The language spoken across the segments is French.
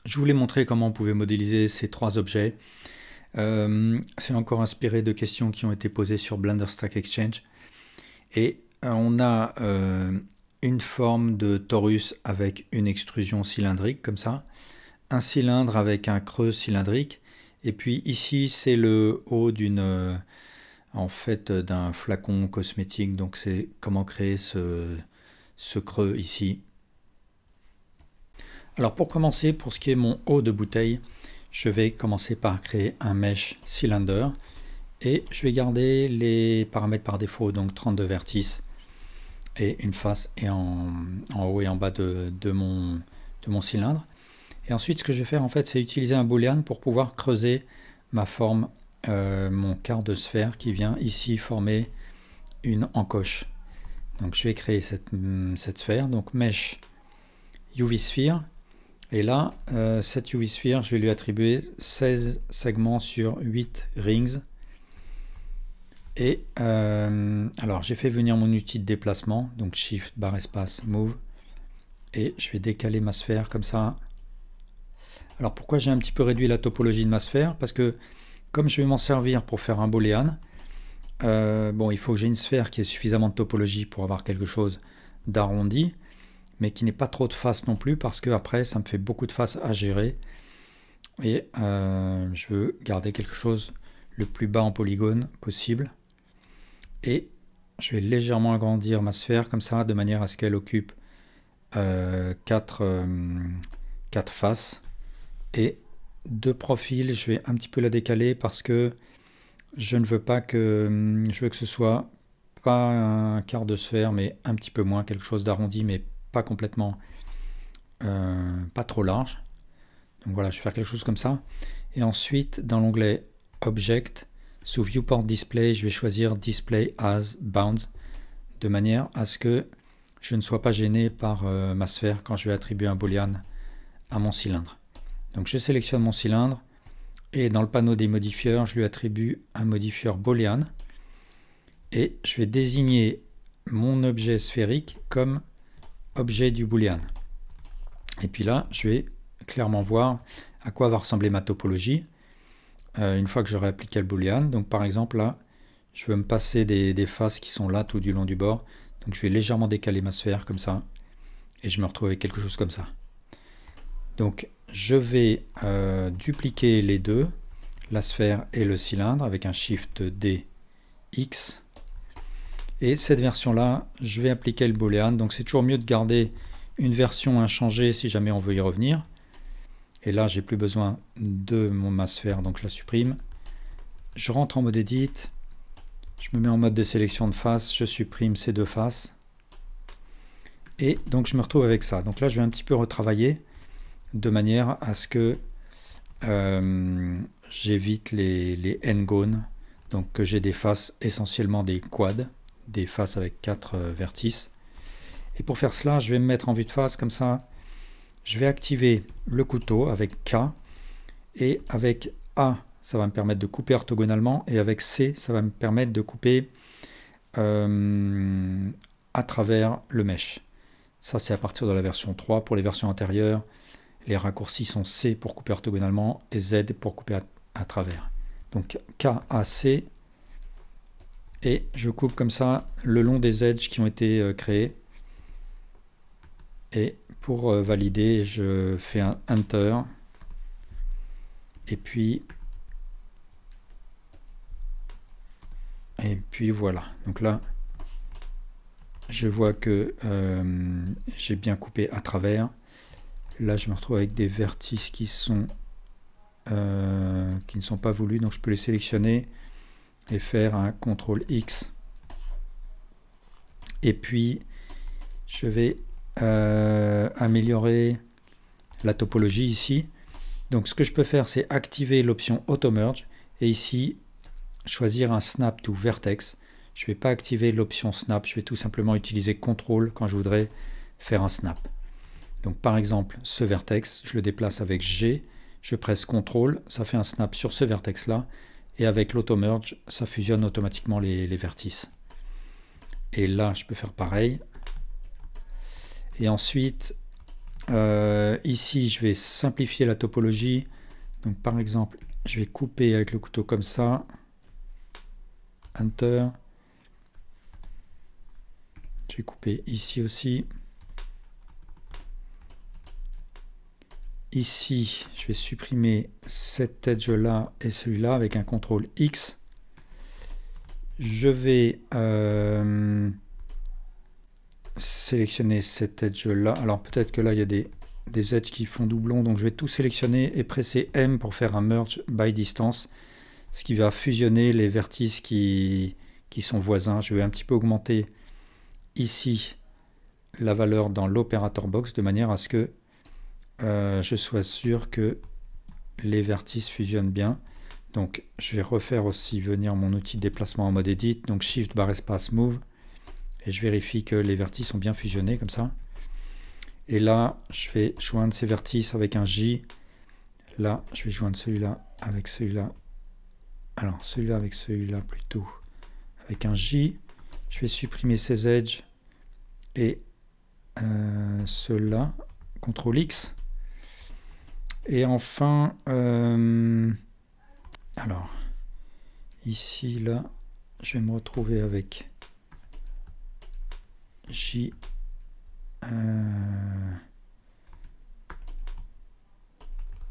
Je voulais montrer comment on pouvait modéliser ces trois objets. C'est encore inspiré de questions qui ont été posées sur Blender Stack Exchange. Et on a une forme de torus avec une extrusion cylindrique comme ça, un cylindre avec un creux cylindrique, et puis ici c'est le haut d'une d'un flacon cosmétique. Donc c'est comment créer ce creux ici. Alors pour commencer, pour ce qui est mon haut de bouteille, je vais commencer par créer un mesh cylinder et je vais garder les paramètres par défaut, donc 32 vertices et une face et en haut et en bas de mon cylindre. Et ensuite ce que je vais faire en fait, c'est utiliser un boolean pour pouvoir creuser ma forme, mon quart de sphère qui vient ici former une encoche. Donc je vais créer cette sphère, donc mesh UV sphere. Et là, cette UV sphere, je vais lui attribuer 16 segments sur 8 rings. Et alors, j'ai fait venir mon outil de déplacement, donc Shift, barre espace, Move. Et je vais décaler ma sphère comme ça. Alors, pourquoi j'ai un petit peu réduit la topologie de ma sphère? Parce que, comme je vais m'en servir pour faire un booléen, bon, il faut que j'ai une sphère qui ait suffisamment de topologie pour avoir quelque chose d'arrondi, mais qui n'ait pas trop de faces non plus, parce que après ça me fait beaucoup de faces à gérer, et je veux garder quelque chose le plus bas en polygone possible. Et je vais légèrement agrandir ma sphère comme ça, de manière à ce qu'elle occupe 4 faces, et de profil je vais un petit peu la décaler parce que je ne veux pas que je veux que ce soit pas un quart de sphère, mais un petit peu moins, quelque chose d'arrondi, mais pas complètement, pas trop large. Donc voilà, je vais faire quelque chose comme ça. Et ensuite, dans l'onglet Object, sous Viewport Display, je vais choisir Display as Bounds, de manière à ce que je ne sois pas gêné par ma sphère quand je vais attribuer un boolean à mon cylindre. Donc je sélectionne mon cylindre, et dans le panneau des modifieurs, je lui attribue un modifieur boolean, et je vais désigner mon objet sphérique comme objet du boolean. Et puis là, je vais clairement voir à quoi va ressembler ma topologie une fois que j'aurai appliqué le boolean. Donc par exemple là, je veux me passer des faces qui sont là tout du long du bord. Donc je vais légèrement décaler ma sphère comme ça, et je me retrouve avec quelque chose comme ça. Donc je vais dupliquer les deux, la sphère et le cylindre, avec un Shift D X. Et cette version-là, je vais appliquer le boolean. Donc c'est toujours mieux de garder une version inchangée si jamais on veut y revenir. Et là, j'ai plus besoin de ma sphère, donc je la supprime. Je rentre en mode Edit. Je me mets en mode de sélection de face. Je supprime ces deux faces. Et donc je me retrouve avec ça. Donc là, je vais un petit peu retravailler de manière à ce que j'évite les n-gones. Donc que j'ai des faces essentiellement des quads, des faces avec 4 vertices. Et pour faire cela, je vais me mettre en vue de face comme ça. Je vais activer le couteau avec K, et avec A, ça va me permettre de couper orthogonalement, et avec C, ça va me permettre de couper à travers le mesh. Ça, c'est à partir de la version 3. Pour les versions antérieures, les raccourcis sont C pour couper orthogonalement et Z pour couper à travers. Donc K, A, C. Et je coupe comme ça le long des edges qui ont été créés. Et pour valider, je fais un Enter. Et puis voilà. Donc là, je vois que j'ai bien coupé à travers. Là, je me retrouve avec des vertices qui ne sont pas voulus. Donc je peux les sélectionner et faire un CTRL X. Et puis, je vais améliorer la topologie ici. Donc ce que je peux faire, c'est activer l'option Auto Merge, et ici choisir un Snap to Vertex. Je ne vais pas activer l'option Snap, je vais tout simplement utiliser CTRL quand je voudrais faire un snap. Donc par exemple, ce vertex, je le déplace avec G, je presse CTRL, ça fait un snap sur ce vertex là, Et avec l'auto-merge, ça fusionne automatiquement les vertices. Et là, je peux faire pareil. Et ensuite, ici, je vais simplifier la topologie. Donc par exemple, je vais couper avec le couteau comme ça. Enter. Je vais couper ici aussi. Ici, je vais supprimer cet edge-là et celui-là avec un CTRL X. Je vais sélectionner cet edge-là. Alors peut-être que là, il y a des edges qui font doublon. Donc je vais tout sélectionner et presser M pour faire un merge by distance. Ce qui va fusionner les vertices qui sont voisins. Je vais un petit peu augmenter ici la valeur dans l'opérateur box de manière à ce que je sois sûr que les vertices fusionnent bien. Donc je vais refaire aussi venir mon outil de déplacement en mode edit, donc Shift barre espace Move, et je vérifie que les vertices sont bien fusionnés comme ça. Et là je vais joindre ces vertices avec un J. Là je vais joindre celui-là avec celui-là. Alors celui-là avec celui-là plutôt avec un J. Je vais supprimer ces edges et ceux-là, CTRL X. Et enfin, alors, ici, là, je vais me retrouver avec J.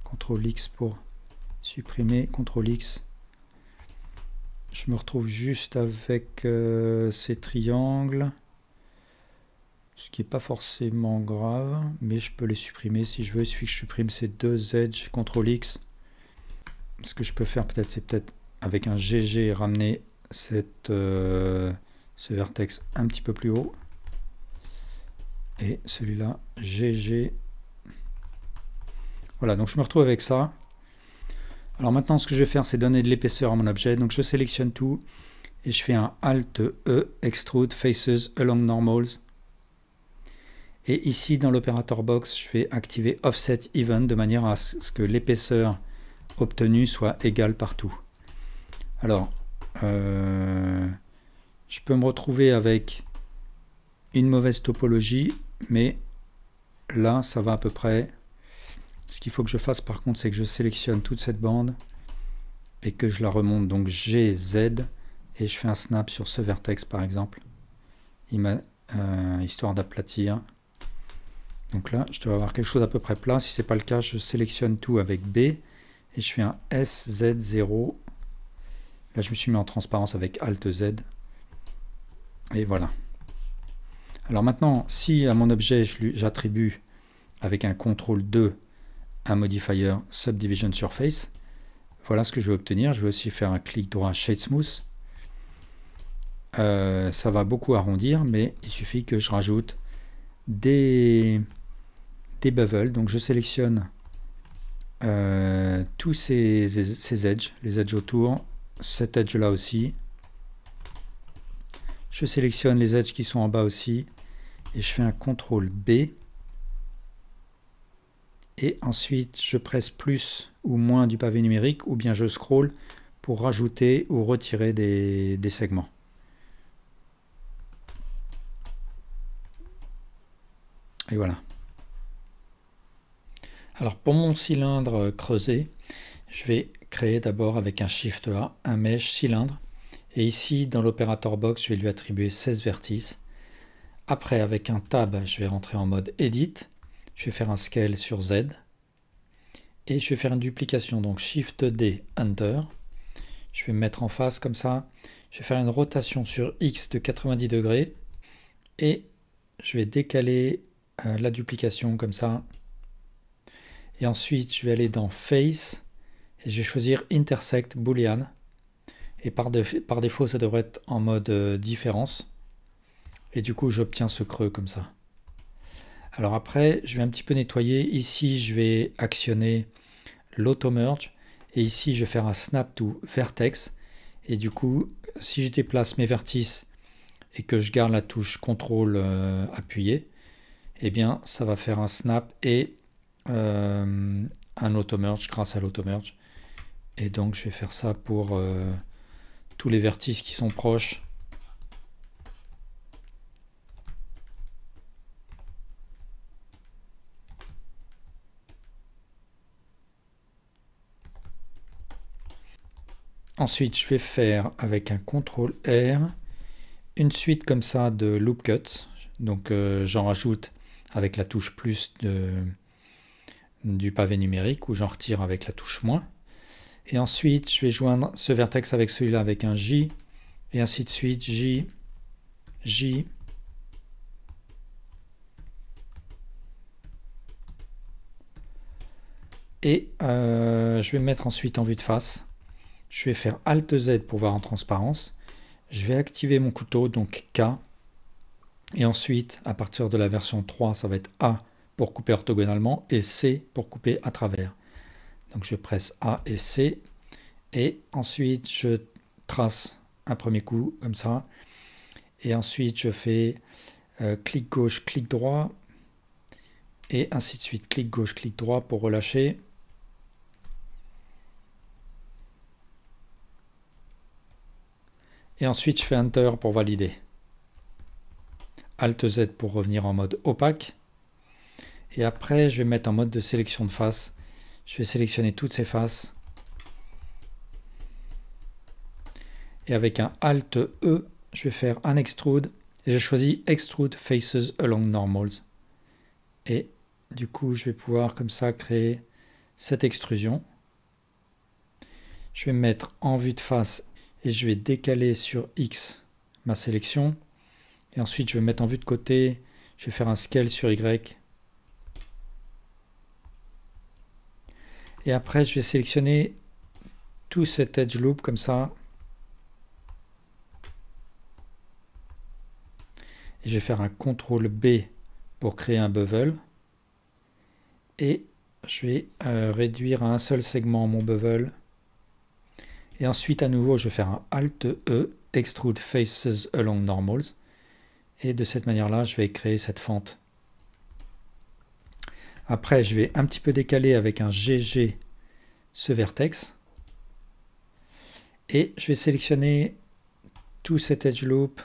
CTRL X pour supprimer, CTRL X. Je me retrouve juste avec ces triangles. Ce qui n'est pas forcément grave, mais je peux les supprimer si je veux. Il suffit que je supprime ces deux edges, CTRL X. Ce que je peux faire peut-être, c'est peut-être avec un GG ramener ce vertex un petit peu plus haut. Et celui-là, GG. Voilà, donc je me retrouve avec ça. Alors maintenant, ce que je vais faire, c'est donner de l'épaisseur à mon objet. Donc je sélectionne tout et je fais un Alt E, Extrude Faces Along Normals. Et ici, dans l'opérateur box, je vais activer Offset Even de manière à ce que l'épaisseur obtenue soit égale partout. Alors, je peux me retrouver avec une mauvaise topologie, mais là, ça va à peu près. Ce qu'il faut que je fasse, par contre, c'est que je sélectionne toute cette bande et que je la remonte, donc GZ, et je fais un snap sur ce vertex, par exemple, histoire d'aplatir. Donc là, je dois avoir quelque chose à peu près plat. Si ce n'est pas le cas, je sélectionne tout avec B et je fais un SZ0. Là, je me suis mis en transparence avec Alt Z. Et voilà. Alors maintenant, si à mon objet, j'attribue avec un CTRL 2 un modifier Subdivision Surface, voilà ce que je vais obtenir. Je vais aussi faire un clic droit Shade Smooth. Ça va beaucoup arrondir, mais il suffit que je rajoute des bevels. Donc je sélectionne tous ces edges, les edges autour, cet edge là aussi. Je sélectionne les edges qui sont en bas aussi et je fais un CTRL B. Et ensuite je presse plus ou moins du pavé numérique ou bien je scroll pour rajouter ou retirer des segments. Et voilà. Alors pour mon cylindre creusé, je vais créer d'abord avec un Shift A un mesh cylindre. Et ici dans l'opérateur box, je vais lui attribuer 16 vertices. Après avec un Tab, je vais rentrer en mode Edit. Je vais faire un Scale sur Z. Et je vais faire une duplication, donc Shift D, Enter. Je vais me mettre en face comme ça. Je vais faire une rotation sur X de 90 degrés. Et je vais décaler la duplication comme ça. Et ensuite, je vais aller dans Face et je vais choisir Intersect Boolean. Et par défaut, ça devrait être en mode différence. Et du coup, j'obtiens ce creux comme ça. Alors après, je vais un petit peu nettoyer. Ici, je vais actionner l'auto-merge. Et ici, je vais faire un Snap to Vertex. Et du coup, si je déplace mes vertices et que je garde la touche CTRL appuyée, eh bien, ça va faire un snap et un auto-merge grâce à l'auto-merge. Et donc je vais faire ça pour tous les vertices qui sont proches. Ensuite, je vais faire avec un CTRL R une suite comme ça de loop cuts. Donc j'en rajoute avec la touche plus du pavé numérique, ou j'en retire avec la touche moins. Et ensuite, je vais joindre ce vertex avec celui-là avec un J, et ainsi de suite, J, J. Et je vais me mettre ensuite en vue de face. Je vais faire Alt Z pour voir en transparence. Je vais activer mon couteau, donc K. Et ensuite, à partir de la version 3, ça va être A pour couper orthogonalement et C pour couper à travers. Donc je presse A et C. Et ensuite, je trace un premier coup, comme ça. Et ensuite, je fais clic gauche, clic droit. Et ainsi de suite, clic gauche, clic droit pour relâcher. Et ensuite, je fais Enter pour valider. Alt Z pour revenir en mode opaque. Et après, je vais mettre en mode de sélection de face. Je vais sélectionner toutes ces faces. Et avec un Alt E, je vais faire un Extrude. Et j'ai choisi Extrude Faces Along Normals. Et du coup, je vais pouvoir comme ça créer cette extrusion. Je vais me mettre en vue de face et je vais décaler sur X ma sélection. Et ensuite, je vais mettre en vue de côté. Je vais faire un scale sur Y. Et après, je vais sélectionner tout cet edge loop comme ça. Et je vais faire un CTRL B pour créer un bevel. Et je vais réduire à un seul segment mon bevel. Et ensuite, à nouveau, je vais faire un Alt E, Extrude Faces Along Normals. Et de cette manière-là, je vais créer cette fente. Après, je vais un petit peu décaler avec un GG ce vertex. Et je vais sélectionner tout cet edge loop.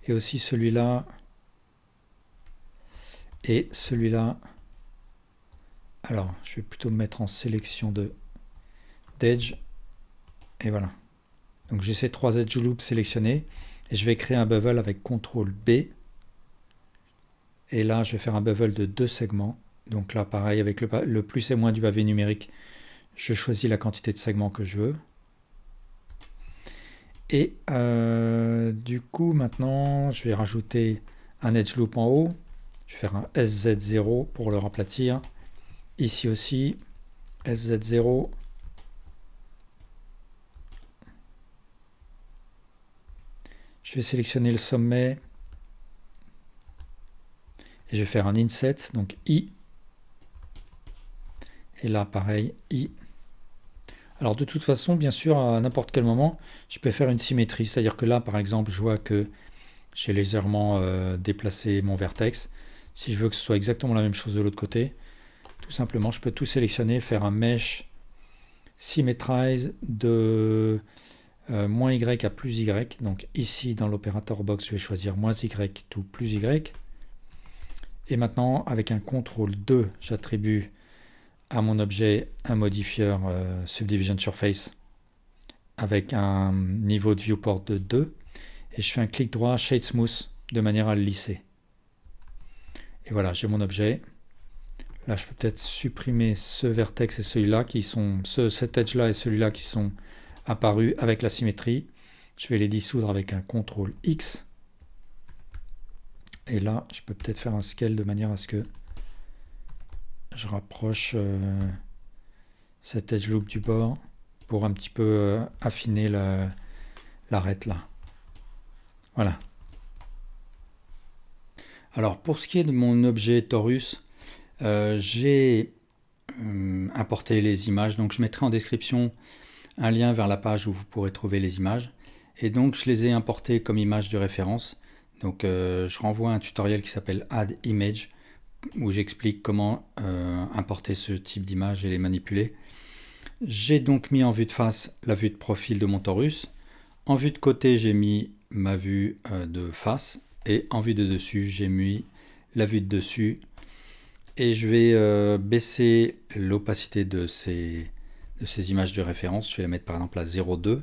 Et aussi celui-là. Et celui-là. Alors, je vais plutôt me mettre en sélection d'edge. Et voilà. Donc j'ai ces trois edge loops sélectionnés. Et je vais créer un bevel avec CTRL B. Et là, je vais faire un bevel de 2 segments. Donc là, pareil, avec le plus et moins du pavé numérique, je choisis la quantité de segments que je veux. Et du coup, maintenant, je vais rajouter un edge loop en haut. Je vais faire un SZ0 pour le aplatir. Ici aussi, SZ0. Je vais sélectionner le sommet. Et je vais faire un inset, donc I. Et là, pareil, I. Alors de toute façon, bien sûr, à n'importe quel moment, je peux faire une symétrie. C'est-à-dire que là, par exemple, je vois que j'ai légèrement déplacé mon vertex. Si je veux que ce soit exactement la même chose de l'autre côté, tout simplement, je peux tout sélectionner, faire un mesh symmetrize de moins Y à plus Y. Donc ici, dans l'opérateur box, je vais choisir moins Y to plus Y. Et maintenant, avec un CTRL 2, j'attribue à mon objet un modifieur Subdivision Surface avec un niveau de viewport de 2. Et je fais un clic droit, Shade Smooth, de manière à le lisser. Et voilà, j'ai mon objet. Là, je peux peut-être supprimer ce vertex et celui-là qui sont, cet edge-là et celui-là qui sont apparus avec la symétrie. Je vais les dissoudre avec un CTRL X. Et là, je peux peut-être faire un scale de manière à ce que je rapproche cet edge loop du bord pour un petit peu affiner l'arête là. Voilà. Alors pour ce qui est de mon objet torus, j'ai importé les images, donc je mettrai en description un lien vers la page où vous pourrez trouver les images. Et donc je les ai importées comme images de référence. Donc je renvoie à un tutoriel qui s'appelle Add Image où j'explique comment importer ce type d'image et les manipuler. J'ai donc mis en vue de face la vue de profil de mon torus. En vue de côté, j'ai mis ma vue de face. Et en vue de dessus, j'ai mis la vue de dessus. Et je vais baisser l'opacité de ces images de référence. Je vais la mettre par exemple à 0,2.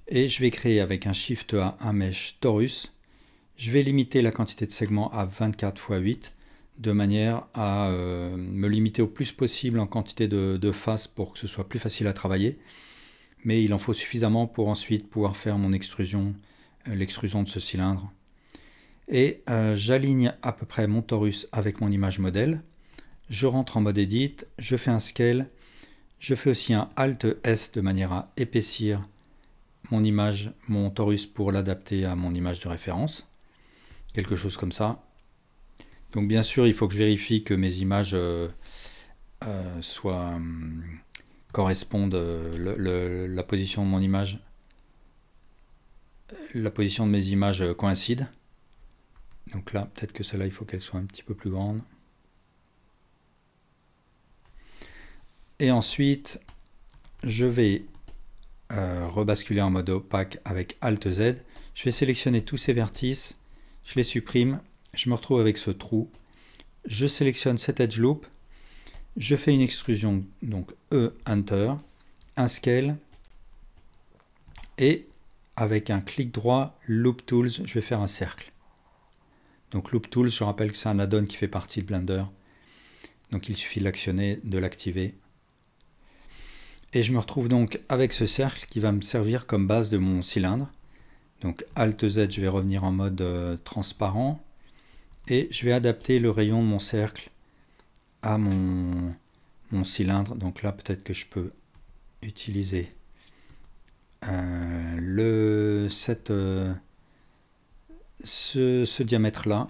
Et je vais créer avec un Shift A un mesh torus. Je vais limiter la quantité de segments à 24 x 8 de manière à me limiter au plus possible en quantité de faces pour que ce soit plus facile à travailler. Mais il en faut suffisamment pour ensuite pouvoir faire mon extrusion, l'extrusion de ce cylindre. Et j'aligne à peu près mon torus avec mon image modèle. Je rentre en mode Edit, je fais un scale, je fais aussi un Alt S de manière à épaissir mon image, mon torus pour l'adapter à mon image de référence. Quelque chose comme ça. Donc bien sûr, il faut que je vérifie que mes images correspondent, la position de mon image, la position de mes images coïncide. Donc là, peut-être que celle-là, il faut qu'elle soit un petit peu plus grande. Et ensuite, je vais rebasculer en mode opaque avec Alt Z. Je vais sélectionner tous ces vertices, je les supprime, je me retrouve avec ce trou. Je sélectionne cet edge loop, je fais une extrusion, donc Enter, un scale, et avec un clic droit, Loop Tools, je vais faire un cercle. Donc Loop Tools, je rappelle que c'est un add-on qui fait partie de Blender. Donc il suffit de l'actionner, de l'activer. Et je me retrouve donc avec ce cercle qui va me servir comme base de mon cylindre. Donc Alt Z, je vais revenir en mode transparent. Et je vais adapter le rayon de mon cercle à mon cylindre. Donc là, peut-être que je peux utiliser ce diamètre-là.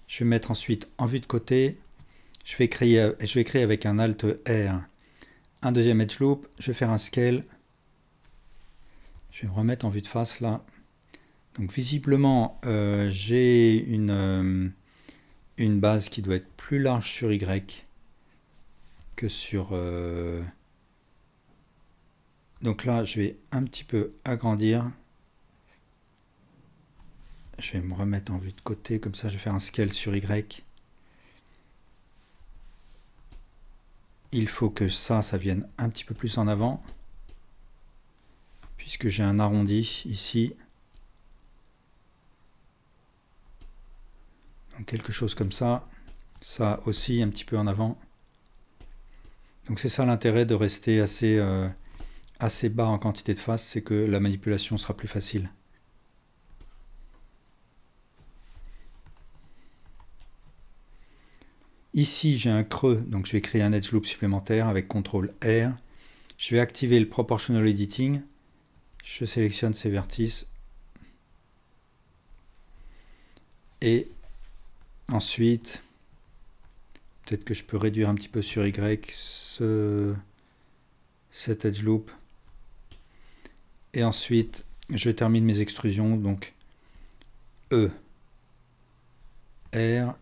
Je vais mettre ensuite en vue de côté. Je vais créer avec un Alt R un deuxième edge loop. Je vais faire un scale. Je vais me remettre en vue de face là. Donc visiblement, j'ai une base qui doit être plus large sur Y que sur... Donc là, je vais un petit peu agrandir. Je vais me remettre en vue de côté, comme ça je vais faire un scale sur Y. Il faut que ça vienne un petit peu plus en avant, puisque j'ai un arrondi ici. Donc quelque chose comme ça. Ça aussi un petit peu en avant. Donc c'est ça l'intérêt de rester assez bas en quantité de faces, c'est que la manipulation sera plus facile. Ici j'ai un creux, donc je vais créer un edge loop supplémentaire avec CTRL R. Je vais activer le Proportional Editing. Je sélectionne ces vertices. Et ensuite, peut-être que je peux réduire un petit peu sur Y cet edge loop. Et ensuite, je termine mes extrusions. Donc E, R,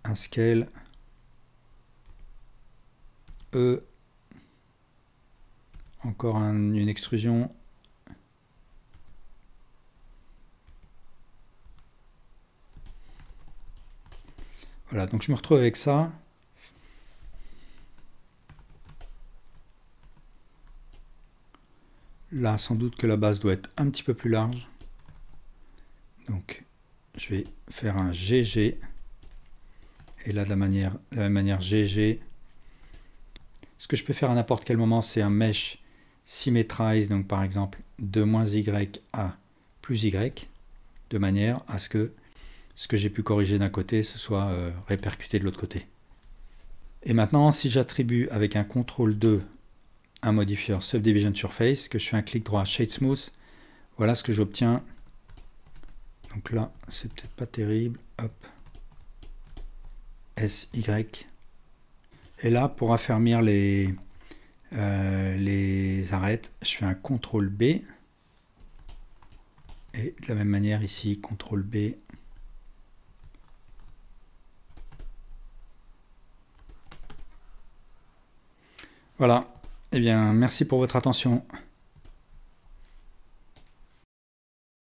un scale, E, encore une extrusion. Voilà, donc je me retrouve avec ça. Là, sans doute que la base doit être un petit peu plus large. Donc, je vais faire un GG. Et là, de la même manière, GG. Ce que je peux faire à n'importe quel moment, c'est un mesh symmetrize, donc par exemple de -Y à +Y, de manière à ce que j'ai pu corriger d'un côté, ce soit répercuté de l'autre côté. Et maintenant, si j'attribue avec un CTRL 2 un modifieur Subdivision Surface, que je fais un clic droit Shade Smooth, voilà ce que j'obtiens. Donc là, c'est peut-être pas terrible. Hop. SY. Et là, pour affermir les arêtes, je fais un CTRL B. Et de la même manière ici, CTRL B. Voilà. Eh bien, merci pour votre attention.